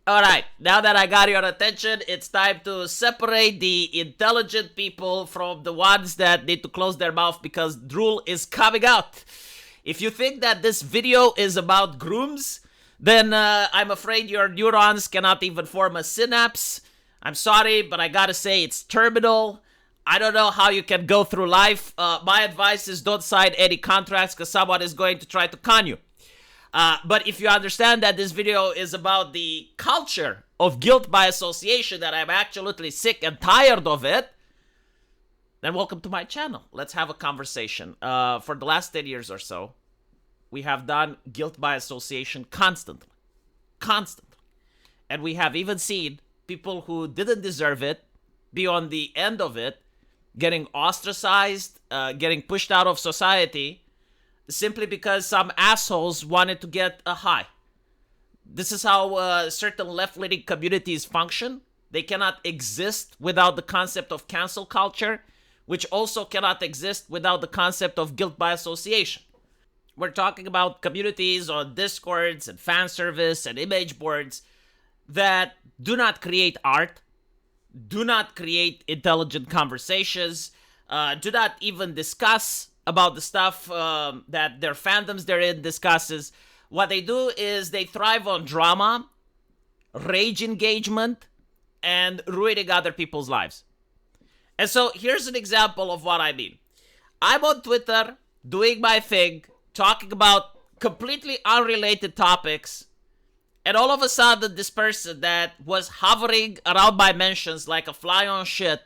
Alright, now that I got your attention, it's time to separate the intelligent people from the ones that need to close their mouth because drool is coming out. If you think that this video is about Grummz, then I'm afraid your neurons cannot even form a synapse. I'm sorry, but I gotta say it's terminal. I don't know how you can go through life. My advice is don't sign any contracts because someone is going to try to con you. But if you understand that this video is about the culture of guilt by association, that I'm actually sick and tired of it, then welcome to my channel. Let's have a conversation. For the last 10 years or so, we have done guilt by association constantly. Constantly. And we have even seen people who didn't deserve it be on the end of it, getting ostracized, getting pushed out of society, simply because some assholes wanted to get a high. This is how certain left-leaning communities function. They cannot exist without the concept of cancel culture, which also cannot exist without the concept of guilt by association. We're talking about communities on Discords and fan service and image boards that do not create art, do not create intelligent conversations, do not even discuss about the stuff that their fandoms they're in discusses. What they do is they thrive on drama, rage engagement, and ruining other people's lives. And so here's an example of what I mean. I'm on Twitter doing my thing, talking about completely unrelated topics, and all of a sudden this person that was hovering around my mentions like a fly on shit,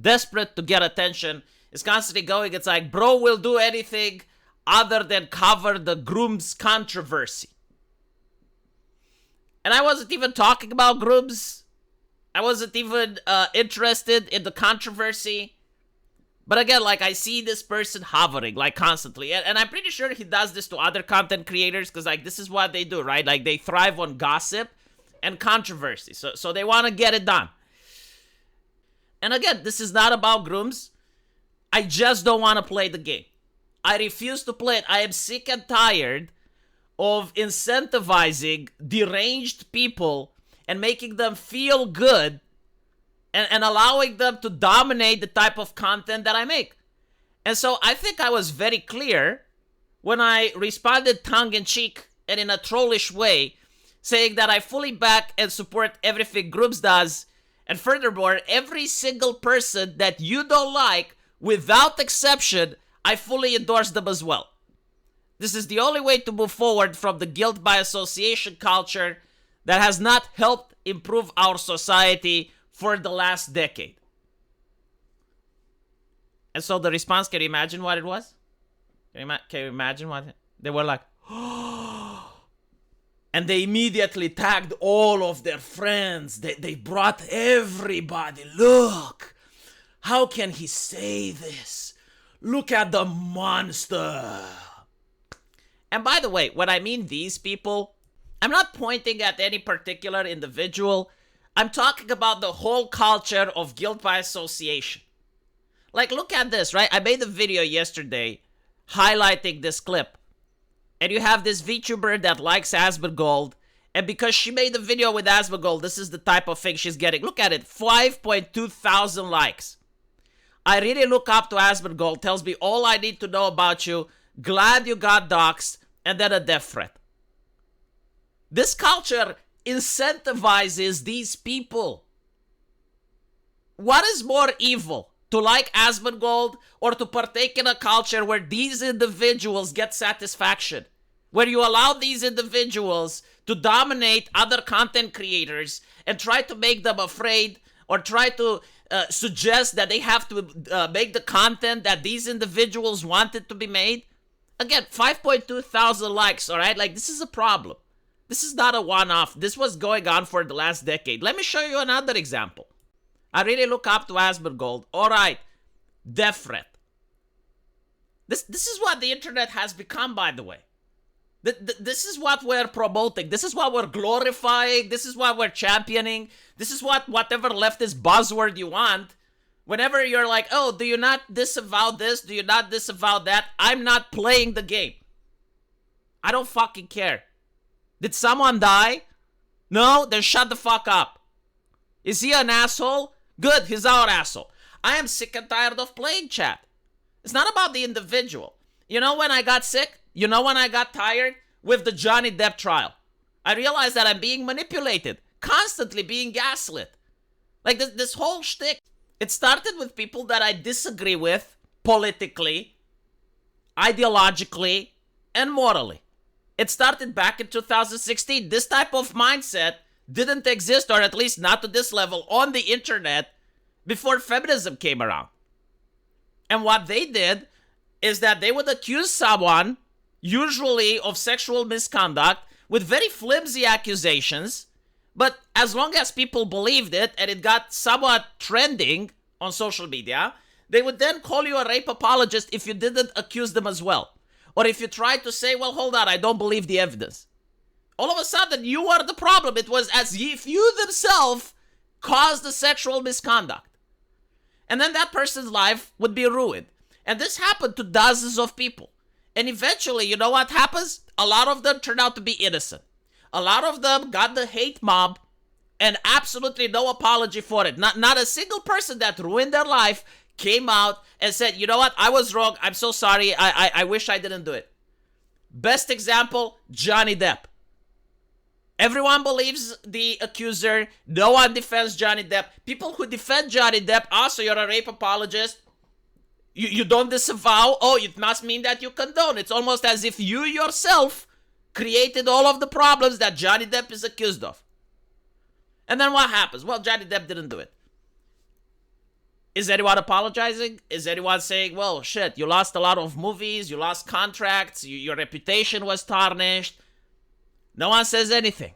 desperate to get attention, is constantly going, it's like, bro will do anything other than cover the Grummz controversy. And I wasn't even talking about Grummz. I wasn't even interested in the controversy. But again, like, I see this person hovering, like, constantly. And I'm pretty sure he does this to other content creators, because, like, this is what they do, right? Like, they thrive on gossip and controversy. So they want to get it done. And again, this is not about Grummz. I just don't want to play the game. I refuse to play it. I am sick and tired of incentivizing deranged people and making them feel good and allowing them to dominate the type of content that I make. And so I think I was very clear when I responded tongue-in-cheek and in a trollish way, saying that I fully back and support everything Grummz does. And furthermore, every single person that you don't like, without exception, I fully endorse them as well. This is the only way to move forward from the guilt by association culture that has not helped improve our society for the last decade. And so the response, can you imagine what it was? Can you imagine what they were like? And they immediately tagged all of their friends. They brought everybody. Look, how can he say this? Look at the monster. And by the way, when I mean these people, I'm not pointing at any particular individual. I'm talking about the whole culture of guilt by association. Like, look at this, right? I made a video yesterday highlighting this clip. And you have this VTuber that likes Asmongold. And because she made the video with Asmongold, this is the type of thing she's getting. Look at it, 5.2 thousand likes. I really look up to Asmongold, tells me all I need to know about you, glad you got doxxed, and then a death threat. This culture incentivizes these people. What is more evil? To like Asmongold or to partake in a culture where these individuals get satisfaction? Where you allow these individuals to dominate other content creators and try to make them afraid or try to suggest that they have to make the content that these individuals wanted to be made? Again, 5.2 thousand likes, all right? Like, this is a problem. This is not a one-off. This was going on for the last decade. Let me show you another example. I really look up to Asmongold. All right, death threat. This is what the internet has become, by the way. This is what we're promoting. This is what we're glorifying. This is what we're championing. This is whatever leftist buzzword you want. Whenever you're like, oh, do you not disavow this? Do you not disavow that? I'm not playing the game. I don't fucking care. Did someone die? No? Then shut the fuck up. Is he an asshole? Good, he's our asshole. I am sick and tired of playing chat. It's not about the individual. You know when I got sick? You know when I got tired? With the Johnny Depp trial. I realized that I'm being manipulated. Constantly being gaslit. Like this whole shtick. It started with people that I disagree with politically, ideologically, and morally. It started back in 2016. This type of mindset didn't exist, or at least not to this level, on the internet before feminism came around. And what they did is that they would accuse someone, usually of sexual misconduct, with very flimsy accusations, but as long as people believed it and it got somewhat trending on social media, they would then call you a rape apologist if you didn't accuse them as well. Or if you tried to say, well, hold on, I don't believe the evidence. All of a sudden, you are the problem. It was as if you themselves caused the sexual misconduct. And then that person's life would be ruined. And this happened to dozens of people. And eventually, you know what happens? A lot of them turned out to be innocent. A lot of them got the hate mob and absolutely no apology for it. Not a single person that ruined their life came out and said, you know what, I was wrong, I'm so sorry, I wish I didn't do it. Best example, Johnny Depp. Everyone believes the accuser, no one defends Johnny Depp. People who defend Johnny Depp, also you're a rape apologist, you don't disavow, oh, it must mean that you condone. It's almost as if you yourself created all of the problems that Johnny Depp is accused of. And then what happens? Well, Johnny Depp didn't do it. Is anyone apologizing? Is anyone saying, well, shit, you lost a lot of movies, you lost contracts, your reputation was tarnished? No one says anything.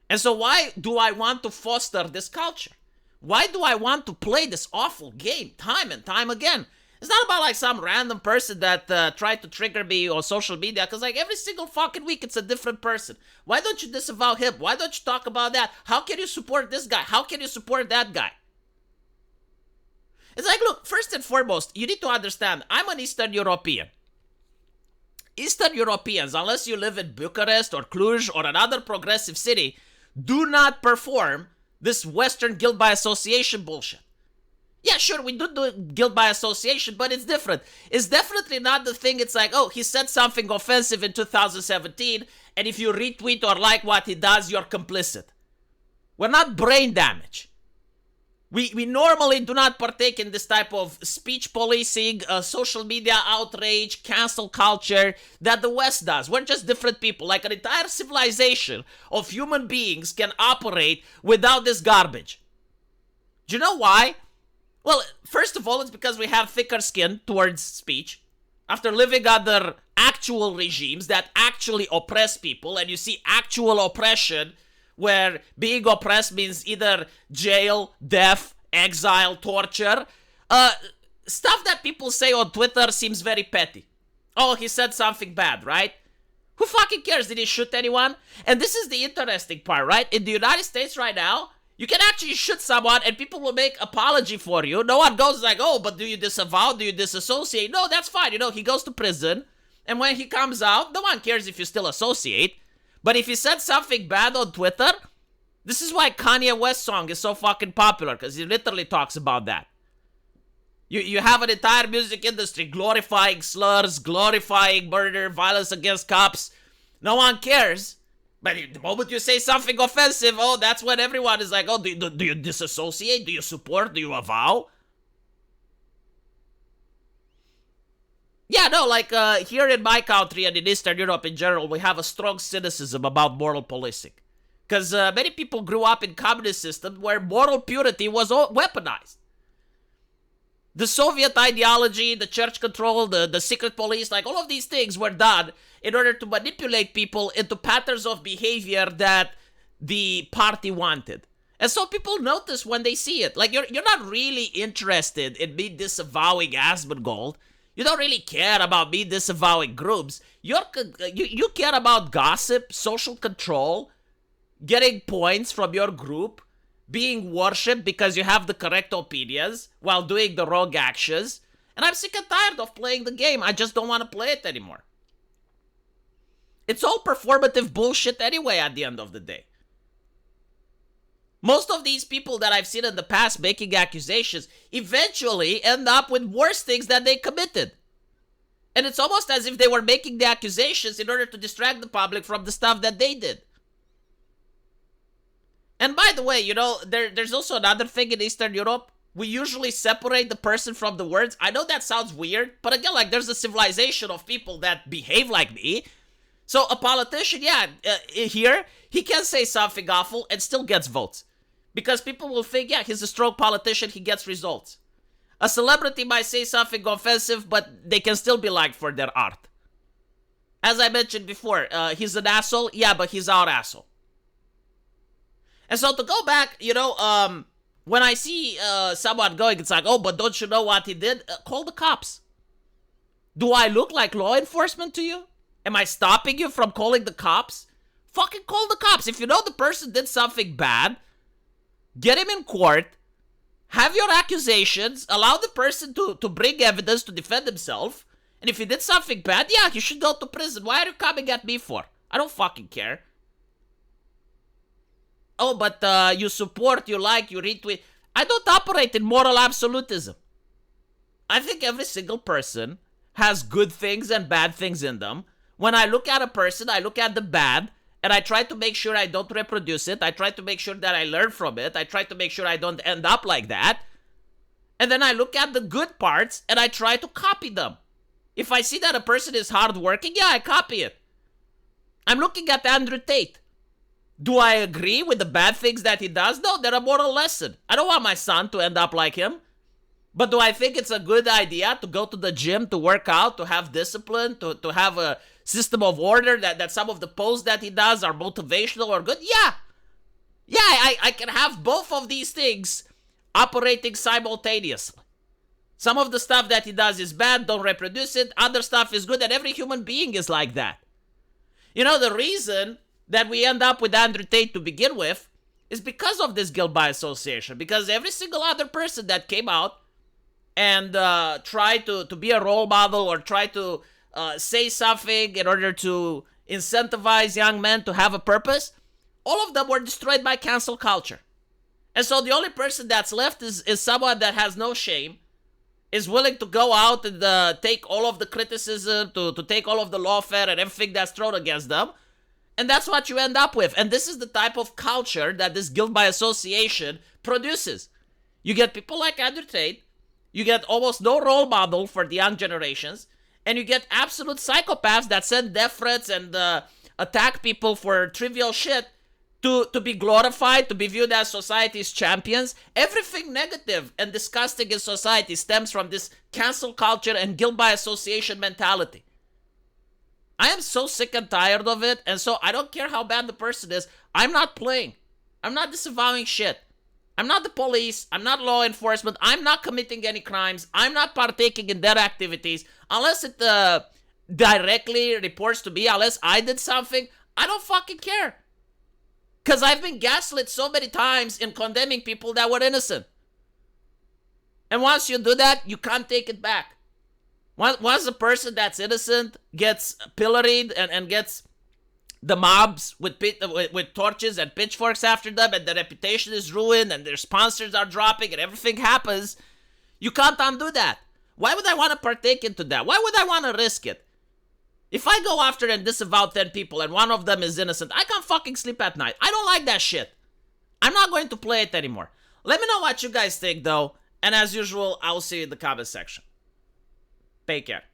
And so why do I want to foster this culture? Why do I want to play this awful game time and time again? It's not about like some random person that tried to trigger me on social media, because like every single fucking week it's a different person. Why don't you disavow him? Why don't you talk about that? How can you support this guy? How can you support that guy? It's like, look, first and foremost, you need to understand, I'm an Eastern European. Eastern Europeans, unless you live in Bucharest or Cluj or another progressive city, do not perform this Western guilt by association bullshit. Yeah, sure, we do guilt by association, but it's different. It's definitely not the thing, it's like, oh, he said something offensive in 2017, and if you retweet or like what he does, you're complicit. We're not brain damage. We normally do not partake in this type of speech policing, social media outrage, cancel culture that the West does. We're just different people. Like an entire civilization of human beings can operate without this garbage. Do you know why? Well, first of all, it's because we have thicker skin towards speech. After living under actual regimes that actually oppress people, and you see actual oppression where being oppressed means either jail, death, exile, torture. Stuff that people say on Twitter seems very petty. Oh, he said something bad, right? Who fucking cares? Did he shoot anyone? And this is the interesting part, right? In the United States right now, you can actually shoot someone and people will make apology for you. No one goes like, oh, but do you disavow? Do you disassociate? No, that's fine. You know, he goes to prison. And when he comes out, no one cares if you still associate. But if he said something bad on Twitter, this is why Kanye West's song is so fucking popular, because he literally talks about that. You have an entire music industry glorifying slurs, glorifying murder, violence against cops. No one cares. But the moment you say something offensive, oh, that's when everyone is like, oh, do you disassociate? Do you support? Do you avow? Yeah, no, like here in my country and in Eastern Europe in general, we have a strong cynicism about moral policing. Because many people grew up in communist systems where moral purity was weaponized. The Soviet ideology, the church control, the secret police, like all of these things were done in order to manipulate people into patterns of behavior that the party wanted. And so people notice when they see it. Like, you're not really interested in me disavowing Asmongold. You don't really care about me disavowing Grummz. You care about gossip, social control, getting points from your group, being worshipped because you have the correct opinions while doing the wrong actions. And I'm sick and tired of playing the game. I just don't want to play it anymore. It's all performative bullshit anyway at the end of the day. Most of these people that I've seen in the past making accusations eventually end up with worse things than they committed. And it's almost as if they were making the accusations in order to distract the public from the stuff that they did. And by the way, you know, there's also another thing in Eastern Europe. We usually separate the person from the words. I know that sounds weird, but again, like, there's a civilization of people that behave like me. So a politician, here, he can say something awful and still gets votes. Because people will think, yeah, he's a strong politician, he gets results. A celebrity might say something offensive, but they can still be liked for their art. As I mentioned before, he's an asshole. Yeah, but he's our asshole. And so to go back, you know, when I see someone going, it's like, oh, but don't you know what he did? Call the cops. Do I look like law enforcement to you? Am I stopping you from calling the cops? Fucking call the cops. If you know the person did something bad, get him in court. Have your accusations, allow the person to bring evidence to defend himself. And if he did something bad, yeah, he should go to prison. Why are you coming at me for? I don't fucking care. Oh, but you support, you like, you retweet. I don't operate in moral absolutism. I think every single person has good things and bad things in them. When I look at a person, I look at the bad. And I try to make sure I don't reproduce it. I try to make sure that I learn from it. I try to make sure I don't end up like that. And then I look at the good parts and I try to copy them. If I see that a person is hardworking, yeah, I copy it. I'm looking at Andrew Tate. Do I agree with the bad things that he does? No, they're a moral lesson. I don't want my son to end up like him. But do I think it's a good idea to go to the gym, to work out, to have discipline, to have a system of order, that some of the posts that he does are motivational or good? Yeah. Yeah, I can have both of these things operating simultaneously. Some of the stuff that he does is bad, don't reproduce it. Other stuff is good, and every human being is like that. You know, the reason that we end up with Andrew Tate to begin with is because of this guilt by association. Because every single other person that came out and tried to be a role model or try to say something in order to incentivize young men to have a purpose, all of them were destroyed by cancel culture. And so the only person that's left is someone that has no shame, is willing to go out and take all of the criticism, to take all of the lawfare and everything that's thrown against them. And that's what you end up with. And this is the type of culture that this guilt by association produces. You get people like Andrew Tate, you get almost no role model for the young generations, and you get absolute psychopaths that send death threats and attack people for trivial shit to be glorified, to be viewed as society's champions. Everything negative and disgusting in society stems from this cancel culture and guilt by association mentality. I am so sick and tired of it, and so I don't care how bad the person is. I'm not playing. I'm not disavowing shit. I'm not the police. I'm not law enforcement. I'm not committing any crimes. I'm not partaking in their activities. Unless it directly reports to me, unless I did something, I don't fucking care. Because I've been gaslit so many times in condemning people that were innocent. And once you do that, you can't take it back. Once a person that's innocent gets pilloried and gets the mobs with torches and pitchforks after them, and their reputation is ruined and their sponsors are dropping and everything happens, you can't undo that. Why would I want to partake into that? Why would I want to risk it? If I go after and disavow 10 people and one of them is innocent, I can't fucking sleep at night. I don't like that shit. I'm not going to play it anymore. Let me know what you guys think though, and as usual, I will see you in the comment section. Take care.